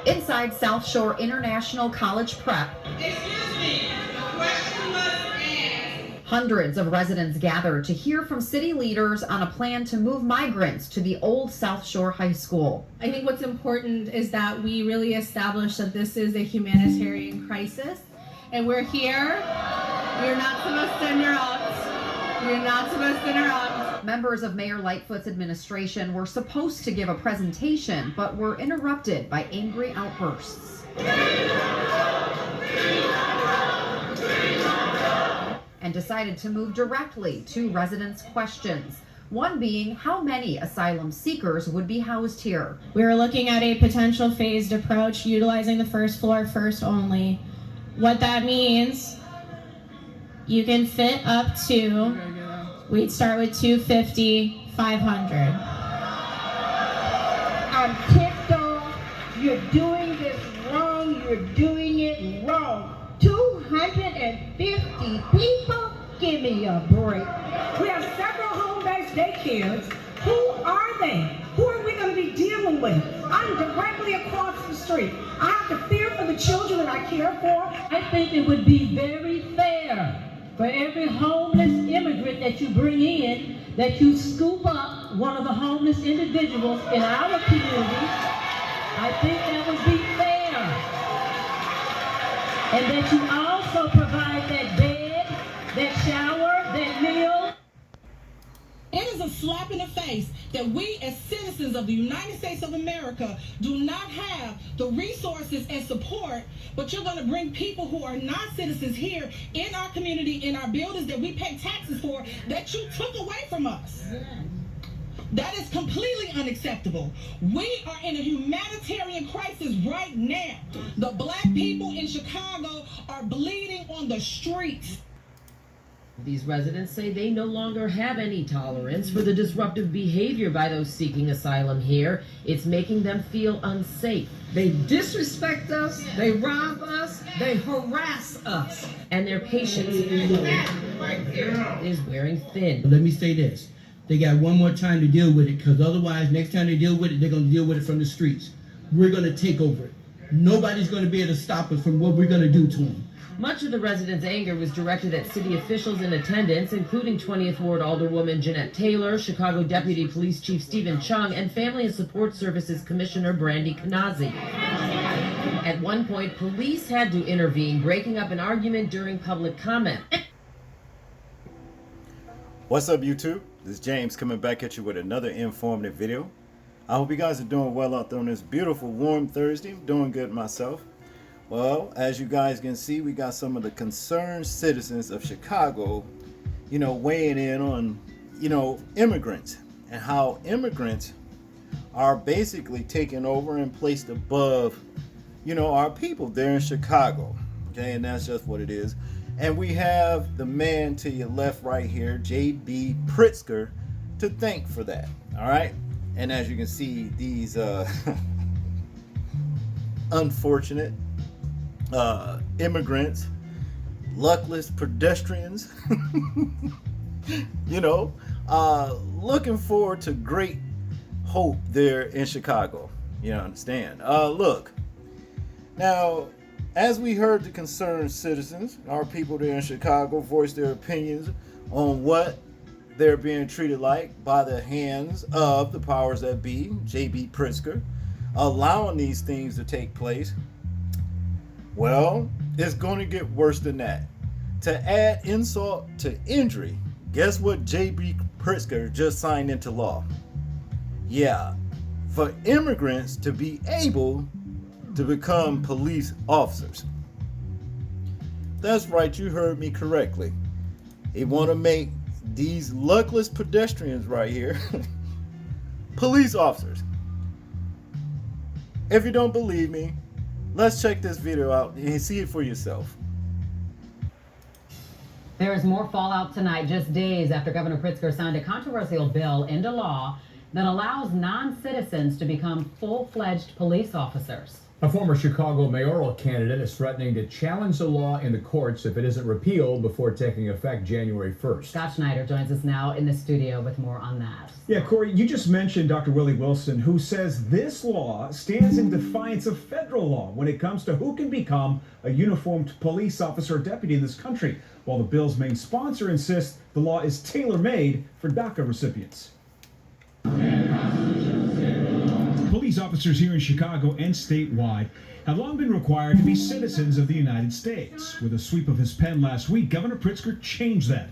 Inside South Shore International College Prep, excuse me, the question was asked. Hundreds of residents gathered to hear from city leaders on a plan to move migrants to the old South Shore High School. I think what's important is that we really establish that this is a humanitarian crisis, and we're here. You're not supposed to interrupt. You're not supposed to interrupt. Members of Mayor Lightfoot's administration were supposed to give a presentation, but were interrupted by angry outbursts. And decided to move directly to residents' questions. One being how many asylum seekers would be housed here. We were looking at a potential phased approach, utilizing the first floor first only. What that means, you can fit up to, we'd start with 250, 500. I'm ticked off. You're doing this wrong. You're doing it wrong. 250 people? Give me a break. We have several home-based daycares. Who are they? Who are we going to be dealing with? I'm directly across the street. I have to fear for the children that I care for. I think it would be very fair for every homeless immigrant that you bring in, that you scoop up one of the homeless individuals in our community. I think that would be fair. And that you also provide that bed, that shower, that meal. It is a slap in the face that we as citizens of the United States of America do not have the resources and support, but you're going to bring people who are not citizens here in our community, in our buildings that we pay taxes for, that you took away from us. That is completely unacceptable. We are in a humanitarian crisis right now. The black people in Chicago are bleeding on the streets. These residents say they no longer have any tolerance for the disruptive behavior by those seeking asylum here. It's making them feel unsafe. They disrespect us, they rob us, they harass us. And their patience is wearing thin. Let me say this. They got one more time to deal with it, because otherwise, next time they deal with it, they're going to deal with it from the streets. We're going to take over it. Nobody's going to be able to stop us from what we're going to do to them. Much of the residents' anger was directed at city officials in attendance, including 20th Ward Alderwoman Jeanette Taylor, Chicago Deputy Police Chief Stephen Chung, and Family and Support Services Commissioner Brandy Kanazi. At one point, police had to intervene, breaking up an argument during public comment. What's up, YouTube? This is James coming back at you with another informative video. I hope you guys are doing well out there on this beautiful warm Thursday. I'm doing good myself. Well, as you guys can see, we got some of the concerned citizens of Chicago, weighing in on, immigrants and how immigrants are basically taken over and placed above, our people there in Chicago. Okay, and that's just what it is. And we have the man to your left right here, JB Pritzker, to thank for that. All right. And as you can see, these unfortunate immigrants, luckless pedestrians, looking forward to great hope there in Chicago. You understand? Look, now, as we heard the concerned citizens, our people there in Chicago, voice their opinions on what they're being treated like by the hands of the powers that be, JB Pritzker, allowing these things to take place. Well, it's going to get worse than that. To add insult to injury, guess what JB Pritzker just signed into law? Yeah, for immigrants to be able to become police officers. That's right, you heard me correctly. They want to make these luckless pedestrians right here police officers. If you don't believe me, let's check this video out and see it for yourself. There is more fallout tonight, just days after Governor Pritzker signed a controversial bill into law that allows non-citizens to become full-fledged police officers. A former Chicago mayoral candidate is threatening to challenge the law in the courts if it isn't repealed before taking effect January 1st. Scott Schneider joins us now in the studio with more on that. Yeah, Corey, you just mentioned Dr. Willie Wilson, who says this law stands in defiance of federal law when it comes to who can become a uniformed police officer or deputy in this country, while the bill's main sponsor insists the law is tailor-made for DACA recipients. Police officers here in Chicago and statewide have long been required to be citizens of the United States. With a sweep of his pen last week, Governor Pritzker changed that,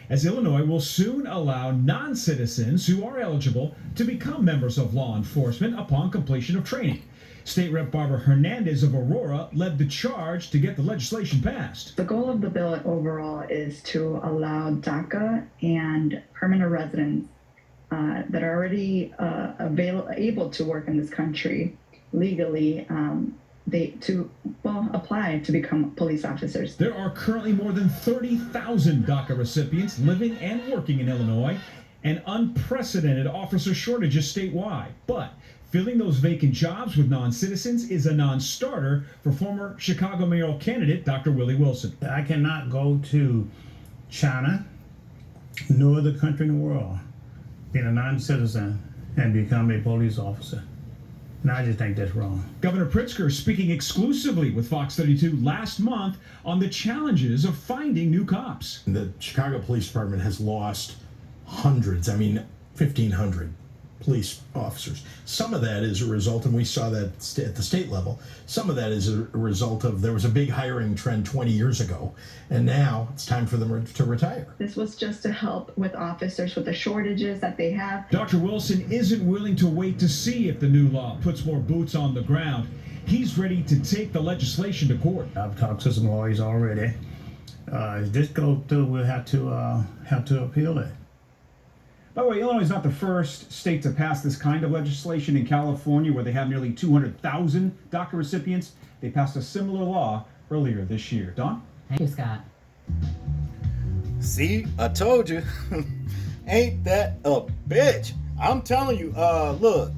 as Illinois will soon allow non-citizens who are eligible to become members of law enforcement upon completion of training. State Rep Barbara Hernandez of Aurora led the charge to get the legislation passed. The goal of the bill overall is to allow DACA and permanent residents that are already able to work in this country legally, apply to become police officers. There are currently more than 30,000 DACA recipients living and working in Illinois, and unprecedented officer shortages statewide. But filling those vacant jobs with non-citizens is a non-starter for former Chicago mayoral candidate Dr. Willie Wilson. I cannot go to China, no other country in the world, being a non-citizen and become a police officer. And I just think that's wrong. Governor Pritzker speaking exclusively with Fox 32 last month on the challenges of finding new cops. The Chicago Police Department has lost hundreds, 1,500 police officers. Some of that is a result, and we saw that at the state level, some of that is a result of there was a big hiring trend 20 years ago, and now it's time for them to retire. This was just to help with officers with the shortages that they have. Dr. Wilson isn't willing to wait to see if the new law puts more boots on the ground. He's ready to take the legislation to court. I've talked to some lawyers already. If this goes through, we'll have to appeal it. By the way, Illinois is not the first state to pass this kind of legislation. In California, where they have nearly 200,000 DACA recipients, they passed a similar law earlier this year. Don? Thank you, Scott. See, I told you. Ain't that a bitch? I'm telling you, look,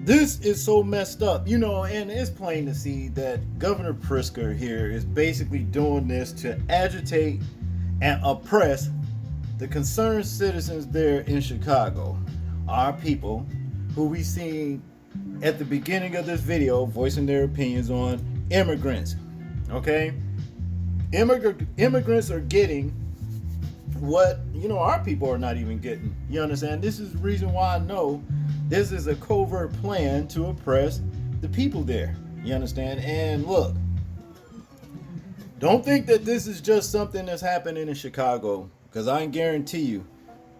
this is so messed up, and it's plain to see that Governor Pritzker here is basically doing this to agitate and oppress the concerned citizens there in Chicago, our people who we seen at the beginning of this video voicing their opinions on immigrants. Okay? Immigrants are getting what, our people are not even getting. You understand? This is the reason why I know this is a covert plan to oppress the people there. You understand? And look, don't think that this is just something that's happening in Chicago, because I can guarantee you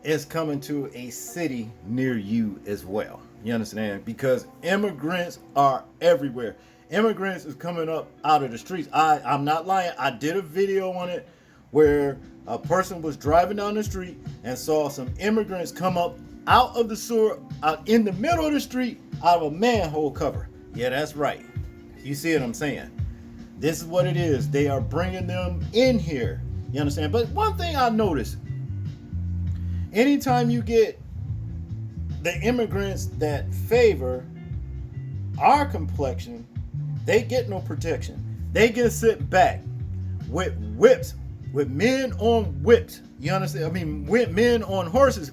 it's coming to a city near you as well. You understand? Because immigrants are everywhere. Immigrants is coming up out of the streets. I'm not lying. I did a video on it where a person was driving down the street and saw some immigrants come up out of the sewer, out in the middle of the street, out of a manhole cover. Yeah, that's right. You see what I'm saying? This is what it is. They are bringing them in here. You understand? But one thing I noticed, anytime you get the immigrants that favor our complexion, they get no protection. They get sit back with whips, with men on whips. You understand? With men on horses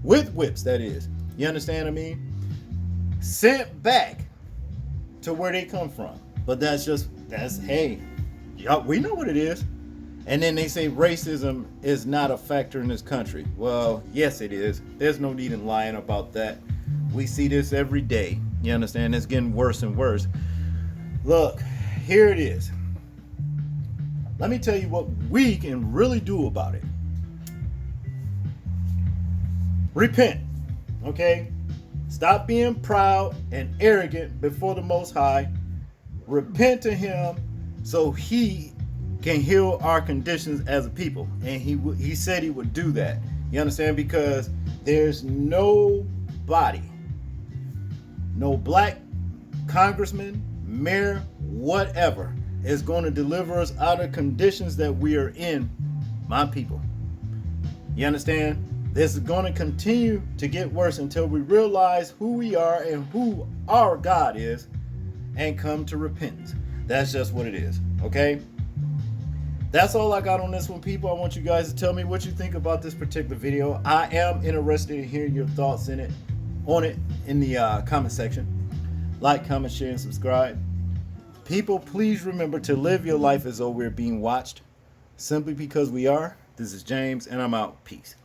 with whips, that is. You understand what I mean? Sent back to where they come from. But hey, we know what it is. And then they say racism is not a factor in this country. Well, yes, it is. There's no need in lying about that. We see this every day. You understand? It's getting worse and worse. Look, here it is. Let me tell you what we can really do about it. Repent, okay? Stop being proud and arrogant before the Most High. Repent to Him so He can heal our conditions as a people, and he said he would do that. You understand? Because there's nobody, no black congressman, mayor, whatever, is going to deliver us out of conditions that we are in, my people. You understand? This is going to continue to get worse until we realize who we are and who our God is, and come to repentance. That's just what it is, okay? That's all I got on this one, people. I want you guys to tell me what you think about this particular video. I am interested in hearing your thoughts on it in the comment section. Like, comment, share, and subscribe. People, please remember to live your life as though we're being watched. Simply because we are. This is James, and I'm out. Peace.